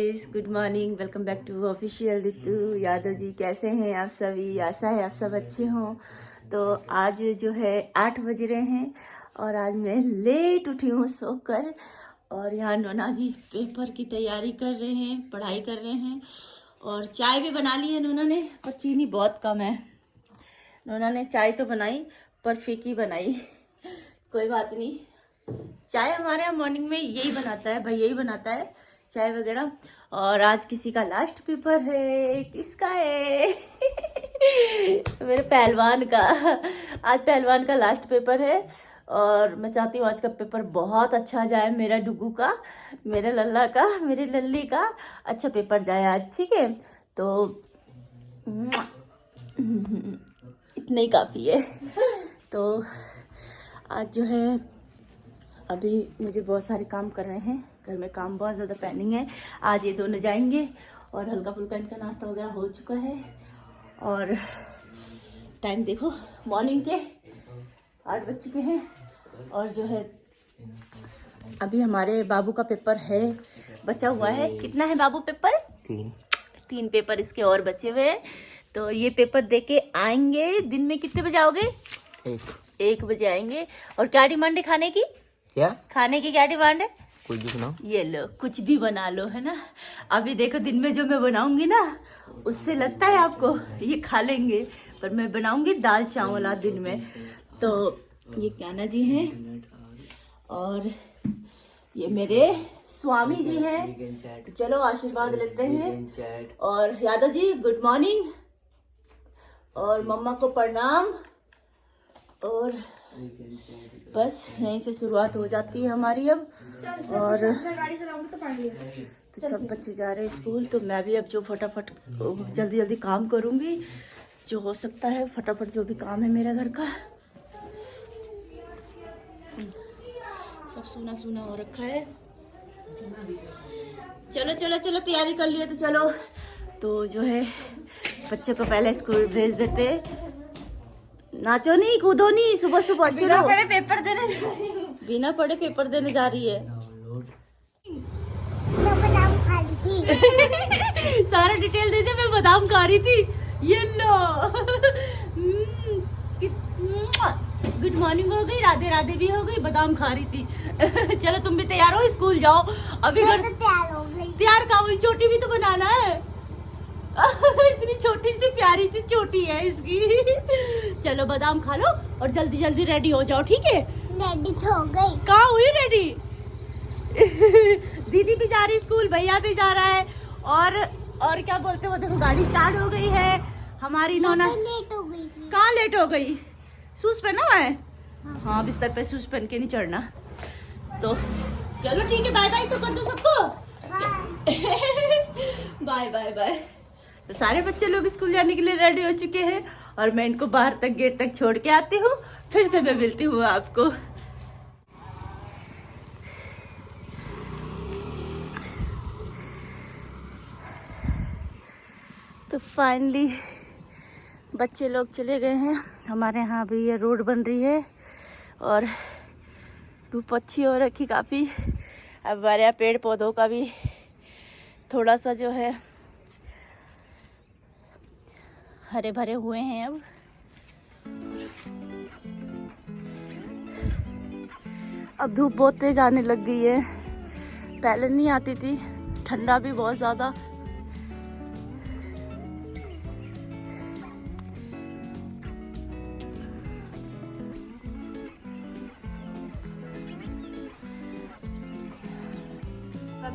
Good morning, welcome back to official Ritu Yadav ji. कैसे हैं आप सभी? आशा है आप सब अच्छे हों। तो आज जो है 8 बज रहे हैं और आज मैं लेट उठी हूँ सोकर। और यहाँ नोना जी पेपर की तैयारी कर रहे हैं, पढ़ाई कर रहे हैं। और चाय भी बना ली है नोना ने, पर चीनी बहुत कम है। नोना ने चाय तो बनाई पर फीकी बनाई। कोई बात नहीं, चाय हमारे यहाँ मॉर्निंग में यही बनाता है, भाई यही बनाता है चाय वगैरह। और आज किसी का लास्ट पेपर है, किसका है? मेरे पहलवान का। आज पहलवान का लास्ट पेपर है और मैं चाहती हूँ आज का पेपर बहुत अच्छा जाए। मेरा डुगू का, मेरे लल्ला का, मेरी लल्ली का अच्छा पेपर जाए आज, ठीक है? तो इतना ही काफ़ी है। तो आज जो है अभी मुझे बहुत सारे काम कर रहे हैं, घर में काम बहुत ज़्यादा पेंडिंग है। आज ये दोनों जाएंगे और हल्का फुल्का इनका नाश्ता वगैरह हो चुका है। और टाइम देखो, मॉर्निंग के 8 बज चुके हैं। और जो है अभी हमारे बाबू का पेपर है, बचा हुआ है। कितना है बाबू पेपर? 3 पेपर इसके और बचे हुए हैं। तो ये पेपर दे के आएंगे। दिन में कितने बजे आओगे? 1 बजे आएंगे। और क्या डिमांड है खाने की? क्या खाने की क्या डिमांड है? कुछ भी सुनाओ। ये लो, कुछ भी बना लो, है ना? अभी देखो दिन में जो मैं बनाऊंगी ना, उससे लगता है आपको ये खा लेंगे, पर मैं बनाऊंगी दाल चावल आज दिन में। तो ये कान्हा जी हैं और ये मेरे स्वामी जी हैं। तो चलो आशीर्वाद लेते हैं। और यादव जी गुड मॉर्निंग, और मम्मा को प्रणाम। और बस यहीं से शुरुआत हो जाती है हमारी अब। और तो सब बच्चे जा रहे हैं स्कूल, तो मैं भी अब जो फटाफट जल्दी जल्दी काम करूंगी जो हो सकता है, फटाफट जो भी काम है मेरा घर का। सब सूना सूना हो रखा है। चलो चलो चलो, तैयारी कर लियो तो चलो। तो जो है बच्चे को पहले स्कूल भेज देते। नाचो नहीं, कूदो नहीं, सुबह सुबह चलो। बिना पढ़े पेपर देने जा रही हूँ। बिना पढ़े पेपर देने जा रही है। मैं बादाम खा रही थी। सारा डिटेल दे दे, मैं बादाम खा रही थी। ये लो। गुड मॉर्निंग हो गई, राधे राधे भी हो गई, बादाम खा रही थी। चलो तुम भी तैयार हो, स्कूल जाओ अभी। मैं घर तो तैयार हो गई। तैयार का हुई, चोटी भी तो बनाना है। इतनी छोटी सी प्यारी सी चोटी है इसकी। चलो बादाम खा लो और जल्दी जल्दी रेडी हो जाओ, ठीक है? रेडी तो हो गई। कहाँ हुई रेडी? दीदी भी जा रही स्कूल, भैया भी जा रहा है। और क्या बोलते हो, देखो गाड़ी स्टार्ट हो गई है हमारी। नोना लेट हो गई थी। कहाँ लेट हो गई? शूज पहना हुआ है? हाँ, बिस्तर पे शूज पहन के नहीं चढ़ना। तो चलो ठीक है, बाय बाय तो कर दो सबको। Bye bye bye. तो सारे बच्चे लोग स्कूल जाने के लिए रेडी हो चुके हैं और मैं इनको बाहर तक, गेट तक छोड़ के आती हूँ। फिर से मैं मिलती हूँ आपको। तो फाइनली बच्चे लोग चले गए हैं। हमारे यहाँ भी ये रोड बन रही है और धूप अच्छी हो रखी काफ़ी। अब हमारे यहाँ पेड़ पौधों का भी थोड़ा सा जो है हरे भरे हुए हैं अब। अब धूप बहुत तेज आने लग गई है, पहले नहीं आती थी। ठंडा भी बहुत ज़्यादा।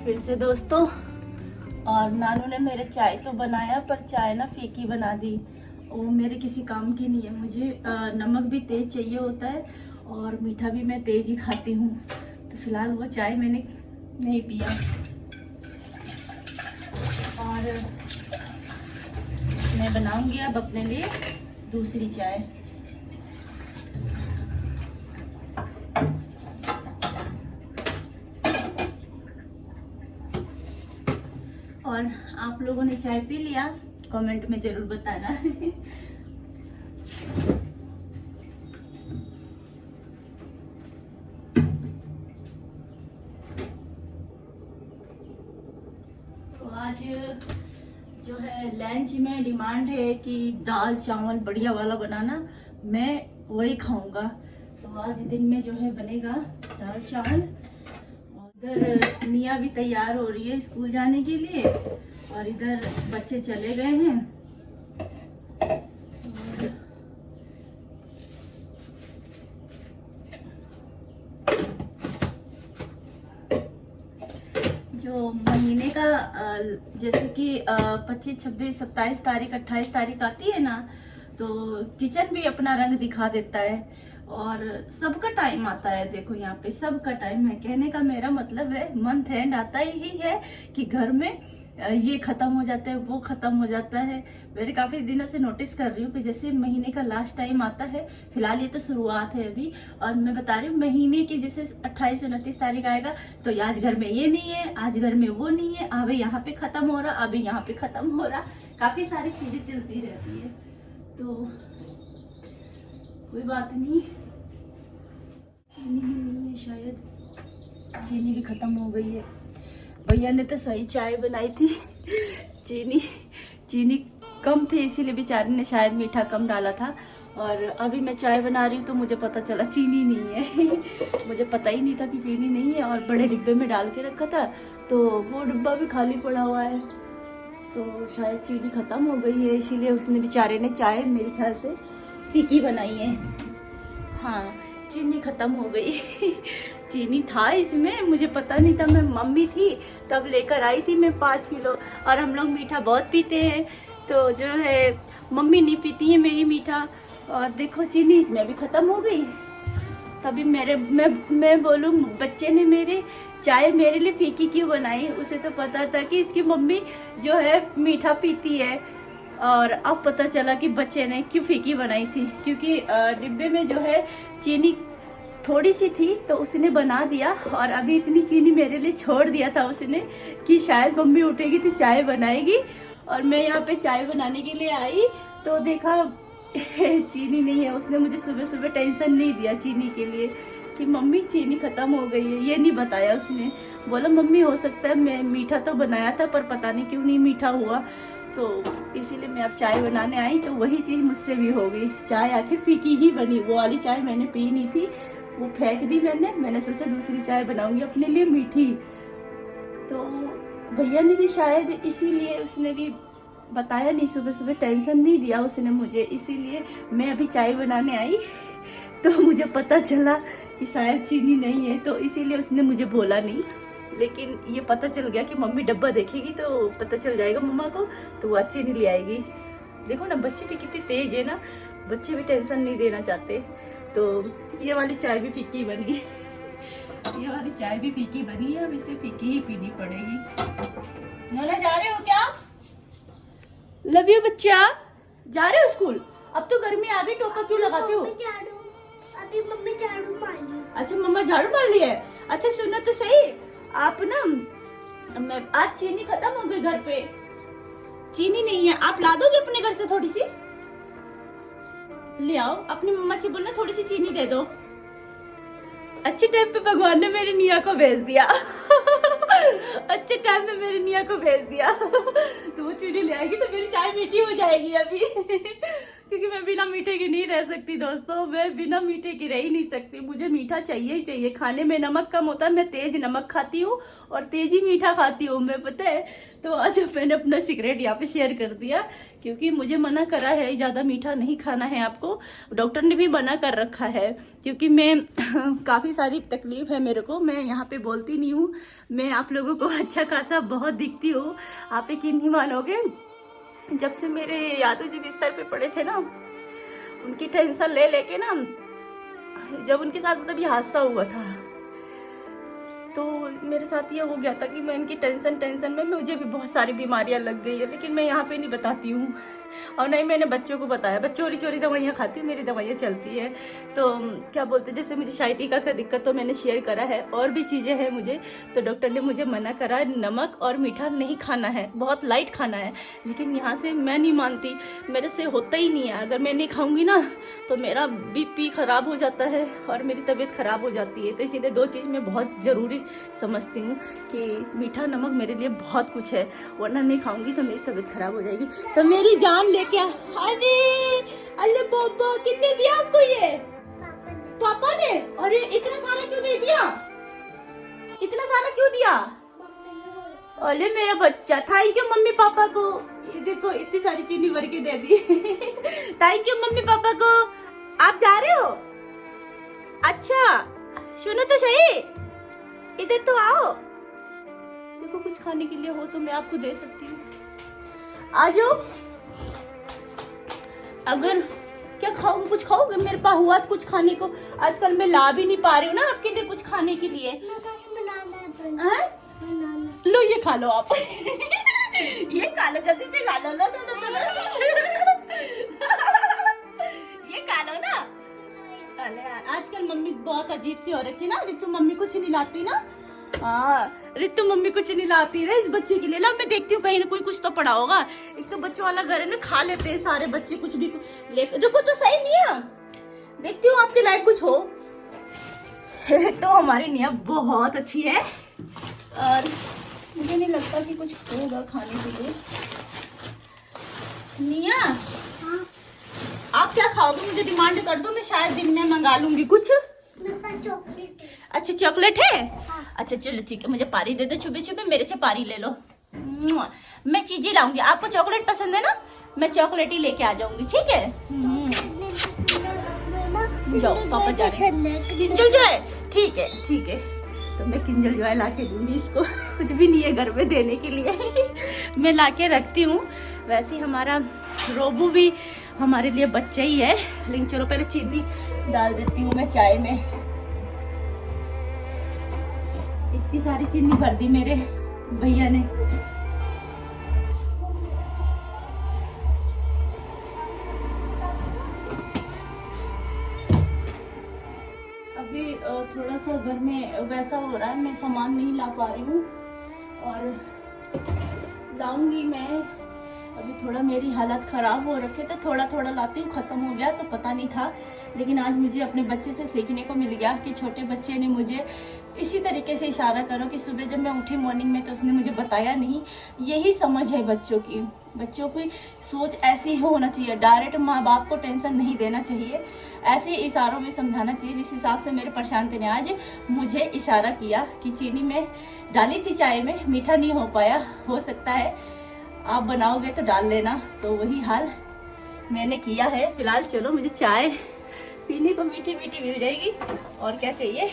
फिर से दोस्तों, और नानू ने मेरे चाय तो बनाया, पर चाय ना फीकी बना दी। वो मेरे किसी काम की नहीं है। मुझे नमक भी तेज चाहिए होता है और मीठा भी मैं तेज ही खाती हूँ। तो फिलहाल वो चाय मैंने नहीं पिया। और मैं बनाऊंगी अब अपने लिए दूसरी चाय। और आप लोगों ने चाय पी लिया? कमेंट में जरूर बताना। आज जो है लंच में डिमांड है कि दाल चावल बढ़िया वाला बनाना, मैं वही खाऊंगा। तो आज दिन में जो है बनेगा दाल चावल। इधर निया भी तैयार हो रही है स्कूल जाने के लिए और इधर बच्चे चले गए हैं। जो महीने का जैसे कि 25, 26, 27 तारीख, 28 तारीख आती है ना, तो किचन भी अपना रंग दिखा देता है और सबका टाइम आता है। देखो यहाँ पे सबका टाइम है। कहने का मेरा मतलब है मंथ एंड आता ही है कि घर में ये खत्म हो जाता है, वो खत्म हो जाता है। मेरे काफी दिनों से नोटिस कर रही हूँ कि जैसे महीने का लास्ट टाइम आता है, फिलहाल ये तो शुरुआत है अभी, और मैं बता रही हूँ महीने की जैसे 28, 29 तारीख आएगा तो आज घर में ये नहीं है, आज घर में वो नहीं है, अभी यहाँ पे खत्म हो रहा, अभी यहाँ पे खत्म हो रहा। काफी सारी चीजें चलती रहती है, तो कोई बात नहीं। चीनी भी नहीं है, शायद चीनी भी खत्म हो गई है। भैया ने तो सही चाय बनाई थी, चीनी कम थी इसीलिए बेचारे ने शायद मीठा कम डाला था। और अभी मैं चाय बना रही हूँ तो मुझे पता चला चीनी नहीं है। मुझे पता ही नहीं था कि चीनी नहीं है, और बड़े डिब्बे में डाल के रखा था तो वो डिब्बा भी खाली पड़ा हुआ है, तो शायद चीनी खत्म हो गई है, इसीलिए उसने बेचारे ने चाय मेरे ख्याल से फीकी बनाई है। हाँ, चीनी खत्म हो गई। चीनी था इसमें, मुझे पता नहीं था, मैं मम्मी थी तब लेकर आई थी मैं 5 किलो। और हम लोग मीठा बहुत पीते हैं, तो जो है मम्मी नहीं पीती है मेरी मीठा, और देखो चीनी इसमें भी खत्म हो गई। तभी मैं बोलूँ बच्चे ने मेरे चाय मेरे लिए फीकी क्यों बनाई, उसे तो पता था कि इसकी मम्मी जो है मीठा पीती है। और अब पता चला कि बच्चे ने क्यों फीकी बनाई थी, क्योंकि डिब्बे में जो है चीनी थोड़ी सी थी तो उसने बना दिया, और अभी इतनी चीनी मेरे लिए छोड़ दिया था उसने कि शायद मम्मी उठेगी तो चाय बनाएगी। और मैं यहाँ पे चाय बनाने के लिए आई तो देखा चीनी नहीं है। उसने मुझे सुबह सुबह टेंशन नहीं दिया चीनी के लिए कि मम्मी चीनी खत्म हो गई है, ये नहीं बताया उसने। बोला मम्मी हो सकता है मैं मीठा तो बनाया था पर पता नहीं क्यों नहीं मीठा हुआ, तो इसीलिए मैं अब चाय बनाने आई तो वही चीज़ मुझसे भी हो गई। चाय आखिर फीकी ही बनी, वो वाली चाय मैंने पी नहीं थी, वो फेंक दी मैंने सोचा दूसरी चाय बनाऊंगी अपने लिए मीठी। तो भैया ने भी शायद इसीलिए उसने भी बताया नहीं, सुबह सुबह टेंशन नहीं दिया उसने मुझे, इसीलिए मैं अभी चाय बनाने आई तो मुझे पता चला कि शायद चीनी नहीं है, तो इसीलिए उसने मुझे बोला नहीं। लेकिन ये पता चल गया कि मम्मी डब्बा देखेगी तो पता चल जाएगा मम्मा को, तो वो अच्छी नहीं ले आएगी। देखो ना बच्चे भी कितनी तेज है ना, बच्चे भी टेंशन नहीं देना चाहते। तो ये वाली चाय भी फीकी बनी, ये वाली चाय भी फीकी बनी है, अब इसे फीकी ही पीनी पड़ेगी। नोना जा रहे हो क्या? लव यू बच्चा, जा रहे हो स्कूल? अब तो गर्मी आ गई, टोपा क्यों लगाते हो? अभी मम्मी झाड़ू मार रही है। अच्छा मम्मा झाड़ू मार ली है। अच्छा सुनो तो सही, आप ना मैं आज चीनी खत्म हो गई, घर पे चीनी नहीं है, आप ला दोगे अपने घर से थोड़ी सी? ले आओ, अपनी मम्मा से बोलना थोड़ी सी चीनी दे दो। अच्छे टाइम पे भगवान ने मेरी निया को भेज दिया। अच्छे टाइम पे मेरी निया को भेज दिया। तो वो चीनी ले आएगी तो मेरी चाय मीठी हो जाएगी अभी। क्योंकि मैं बिना मीठे की नहीं रह सकती दोस्तों, मैं बिना मीठे की रह ही नहीं सकती, मुझे मीठा चाहिए ही चाहिए। खाने में नमक कम होता है, मैं तेज नमक खाती हूँ और तेज ही मीठा खाती हूँ मैं, पता है। तो आज मैंने अपना सीक्रेट यहाँ पे शेयर कर दिया, क्योंकि मुझे मना करा है ज़्यादा मीठा नहीं खाना है आपको, डॉक्टर ने भी मना कर रखा है। क्योंकि मैं काफ़ी सारी तकलीफ है मेरे को, मैं यहाँ पे बोलती नहीं हूँ, मैं आप लोगों को अच्छा खासा बहुत दिखती हूँ, आप यकीन नहीं मानोगे। जब से मेरे यादव जी बिस्तर पे पड़े थे ना, उनकी टेंशन ले लेके ना, जब उनके साथ मतलब ये हादसा हुआ था तो मेरे साथ ये हो गया था कि मैं इनकी टेंशन में मुझे भी बहुत सारी बीमारियां लग गई है, लेकिन मैं यहाँ पे नहीं बताती हूँ और नहीं मैंने बच्चों को बताया, बच्चे चोरी चोरी दवाइयाँ खाती हूँ, मेरी दवाइयाँ चलती है। तो क्या बोलते हैं, जैसे मुझे साइटिका का दिक्कत तो मैंने शेयर करा है, और भी चीज़ें हैं मुझे, तो डॉक्टर ने मुझे मना करा नमक और मीठा नहीं खाना है, बहुत लाइट खाना है। लेकिन यहाँ से मैं नहीं मानती, मेरे से होता ही नहीं है। अगर मैं नहीं खाऊंगी ना तो मेरा बीपी खराब हो जाता है और मेरी तबीयत खराब हो जाती है। तो इसीलिए दो चीज़ मैं बहुत ज़रूरी समझती हूँ कि मीठा नमक मेरे लिए बहुत कुछ है, वरना नहीं खाऊंगी तो मेरी तबीयत खराब हो जाएगी। तो मेरी जान लेके अरे अल्ले बाबा, कितने दिया आपको ये? पापा ने? अरे इतना सारा क्यों दे दिया? इतना सारा क्यों दिया? अरे मेरा बच्चा, थैंक यू मम्मी पापा को। ये देखो इतनी सारी चीनी भर के दे दी। थैंक यू मम्मी पापा को। आप जा रहे हो? अच्छा सुनो तो सही, इधर तो आओ। देखो कुछ खाने के लिए हो तो मैं आपको दे सकती हूँ, आ जाओ। अगर क्या खाओगे, कुछ खाओगे? मेरे पास हुआ तो कुछ खाने को, आजकल मैं ला भी नहीं पा रही हूँ ना आपके लिए कुछ खाने के लिए। लो ये खा लो आप। ये खा लो, जल्दी से खा लो। लो लो लो लो। ये खा लो ना। अरे आजकल मम्मी बहुत अजीब सी हो रखी ना, रितु मम्मी कुछ नहीं लाती ना। हाँ रितु मम्मी कुछ नहीं लाती है इस बच्चे के लिए। ला मैं देखती हूँ कहीं ना कोई कुछ तो पड़ा होगा। एक तो बच्चों वाला घर है ना, खा लेते हैं सारे बच्चे कुछ भी लेकर। रुको तो सही निया, देखती हूँ आपके लायक कुछ हो। तो हमारी निया बहुत अच्छी है और मुझे नहीं लगता कि कुछ होगा खाने के लिए। निया आप क्या खाओगे? मुझे डिमांड कर दो, मैं शायद दिन में मंगा लूंगी कुछ। चॉकलेट। अच्छा चॉकलेट है? हाँ। अच्छा चलो ठीक है, मुझे पारी दे दो, छुपे छुपे मेरे से पारी ले लो। मैं चीजें लाऊंगी, आपको चॉकलेट पसंद है ना, मैं चॉकलेट ही लेके आ जाऊंगी, ठीक है? जाओ पापा जा रहे हैं। किंजल जॉय, ठीक है ठीक है, तो मैं किंजल जॉय ला के दूंगी इसको। कुछ भी नहीं है घर में देने के लिए। मैं ला के रखती हूँ। वैसे हमारा रोबू भी हमारे लिए बच्चा ही है, लेकिन चलो पहले चीनी डाल देती हूँ मैं चाय में। इतनी सारी चीनी भर दी मेरे भैया ने। अभी थोड़ा सा घर में वैसा हो रहा है, मैं सामान नहीं ला पा रही हूँ और लाऊंगी मैं। अभी थोड़ा मेरी हालत ख़राब हो रखे थे, थोड़ा थोड़ा लाती हूँ, ख़त्म हो गया तो पता नहीं था। लेकिन आज मुझे अपने बच्चे से सीखने को मिल गया कि छोटे बच्चे ने मुझे इसी तरीके से इशारा करो कि सुबह जब मैं उठी मॉर्निंग में तो उसने मुझे बताया नहीं। यही समझ है बच्चों की, बच्चों की सोच ऐसी होना चाहिए। डायरेक्ट माँ बाप को टेंशन नहीं देना चाहिए, ऐसे इशारों में समझाना चाहिए। जिस हिसाब से मेरे प्रशांत ने आज मुझे इशारा किया कि चीनी में डाली थी चाय में, मीठा नहीं हो पाया, हो सकता है आप बनाओगे तो डाल लेना, तो वही हाल मैंने किया है। फिलहाल चलो मुझे चाय पीने को मीठी मीठी मिल जाएगी, और क्या चाहिए।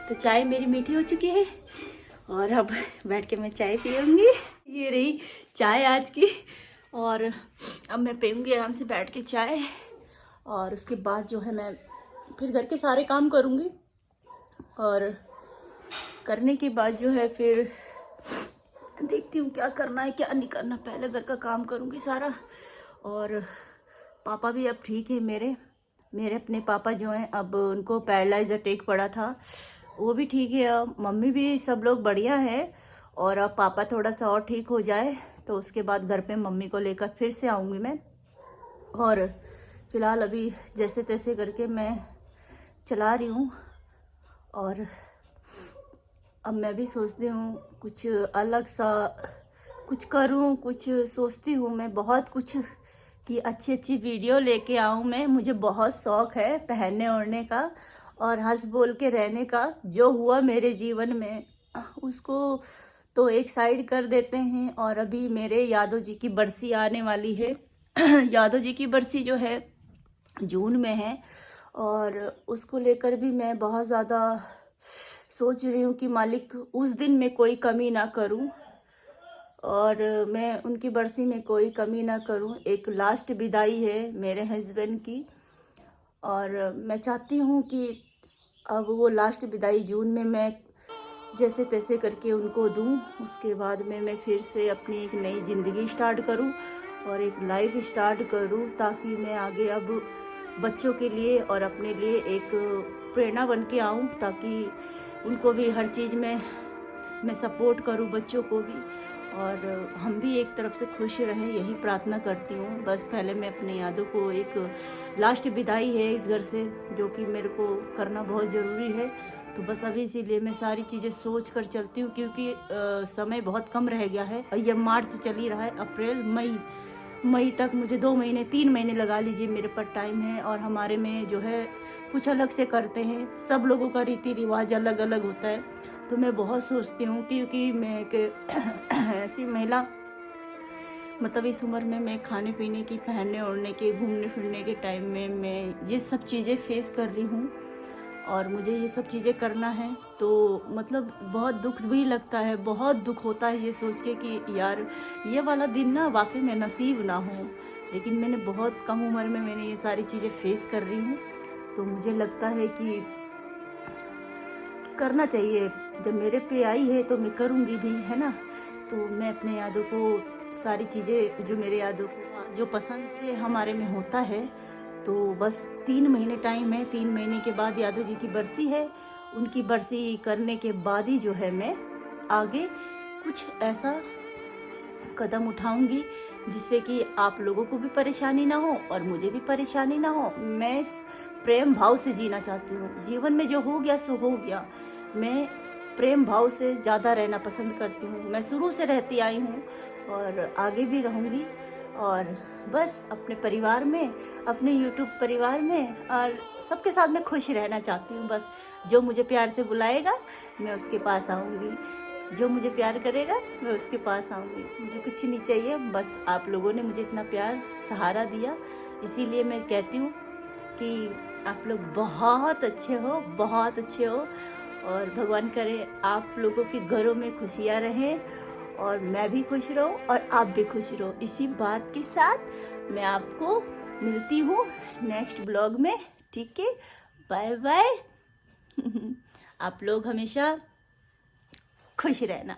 तो चाय मेरी मीठी हो चुकी है और अब बैठ के मैं चाय पीऊंगी। ये रही चाय आज की, और अब मैं पीऊंगी आराम से बैठ के चाय। और उसके बाद जो है मैं फिर घर के सारे काम करूंगी, और करने के बाद जो है फिर देखती हूँ क्या करना है क्या नहीं करना। पहले घर का काम करूँगी सारा। और पापा भी अब ठीक है मेरे अपने पापा जो हैं, अब उनको पैरालाइज अटैक पड़ा था, वो भी ठीक है। अब मम्मी भी सब लोग बढ़िया है, और अब पापा थोड़ा सा और ठीक हो जाए तो उसके बाद घर पे मम्मी को लेकर फिर से आऊँगी मैं। और फिलहाल अभी जैसे तैसे करके मैं चला रही हूँ, और अब मैं भी सोचती हूँ कुछ अलग सा कुछ करूँ, कुछ सोचती हूँ मैं बहुत कुछ कि अच्छी अच्छी वीडियो लेके आऊँ मैं। मुझे बहुत शौक़ है पहनने ओढ़ने का और हंस बोल के रहने का। जो हुआ मेरे जीवन में उसको तो एक साइड कर देते हैं, और अभी मेरे यादव जी की बरसी आने वाली है। यादव जी की बरसी जो है जून में है, और उसको लेकर भी मैं बहुत ज़्यादा सोच रही हूँ कि मालिक उस दिन मैं कोई कमी ना करूँ, और मैं उनकी बरसी में कोई कमी ना करूँ। एक लास्ट विदाई है मेरे हस्बैंड की, और मैं चाहती हूँ कि अब वो लास्ट विदाई जून में मैं जैसे तैसे करके उनको दूं। उसके बाद में मैं फिर से अपनी एक नई ज़िंदगी स्टार्ट करूं और एक लाइफ स्टार्ट करूं, ताकि मैं आगे अब बच्चों के लिए और अपने लिए एक प्रेरणा बन के आऊँ, ताकि उनको भी हर चीज़ में मैं सपोर्ट करूं, बच्चों को भी, और हम भी एक तरफ से खुश रहें, यही प्रार्थना करती हूँ। बस पहले मैं अपनी यादों को एक लास्ट विदाई है इस घर से, जो कि मेरे को करना बहुत ज़रूरी है। तो बस अभी इसीलिए मैं सारी चीज़ें सोच कर चलती हूँ, क्योंकि समय बहुत कम रह गया है। और ये मार्च चल ही रहा है, अप्रैल मई तक मुझे 2 महीने 3 महीने लगा लीजिए मेरे पर टाइम है। और हमारे में जो है कुछ अलग से करते हैं, सब लोगों का रीति रिवाज अलग अलग होता है। तो मैं बहुत सोचती हूँ, क्योंकि मैं एक ऐसी महिला, मतलब इस उम्र में मैं खाने पीने की, पहनने ओढ़ने के, घूमने फिरने के टाइम में मैं ये सब चीज़ें फेस कर रही हूँ और मुझे ये सब चीज़ें करना है। तो मतलब बहुत दुख भी लगता है, बहुत दुख होता है ये सोच के कि यार ये वाला दिन ना वाकई में नसीब ना हो। लेकिन मैंने बहुत कम उम्र में मैंने ये सारी चीज़ें फेस कर रही हूँ। तो मुझे लगता है कि करना चाहिए। जब मेरे पे आई है तो मैं करूँगी भी, है ना। तो मैं अपने यादों को, सारी चीज़ें जो मेरे यादों को जो पसंद से हमारे में होता है, तो बस 3 महीने टाइम है। 3 महीने के बाद यादव जी की बरसी है। उनकी बरसी करने के बाद ही जो है मैं आगे कुछ ऐसा कदम उठाऊंगी जिससे कि आप लोगों को भी परेशानी ना हो और मुझे भी परेशानी ना हो। मैं प्रेम भाव से जीना चाहती हूँ। जीवन में जो हो गया सो हो गया। मैं प्रेम भाव से ज़्यादा रहना पसंद करती हूँ। मैं शुरू से रहती आई हूँ और आगे भी रहूँगी। और बस अपने परिवार में, अपने YouTube परिवार में और सबके साथ मैं खुश रहना चाहती हूँ। बस जो मुझे प्यार से बुलाएगा मैं उसके पास आऊँगी, जो मुझे प्यार करेगा मैं उसके पास आऊँगी। मुझे कुछ नहीं चाहिए, बस आप लोगों ने मुझे इतना प्यार सहारा दिया। इसीलिए मैं कहती हूँ कि आप लोग बहुत अच्छे हो, बहुत अच्छे हो। और भगवान करे आप लोगों के घरों में खुशियाँ रहें और मैं भी खुश रहूं और आप भी खुश रहो। इसी बात के साथ मैं आपको मिलती हूँ नेक्स्ट ब्लॉग में। ठीक है, बाय बाय। आप लोग हमेशा खुश रहना।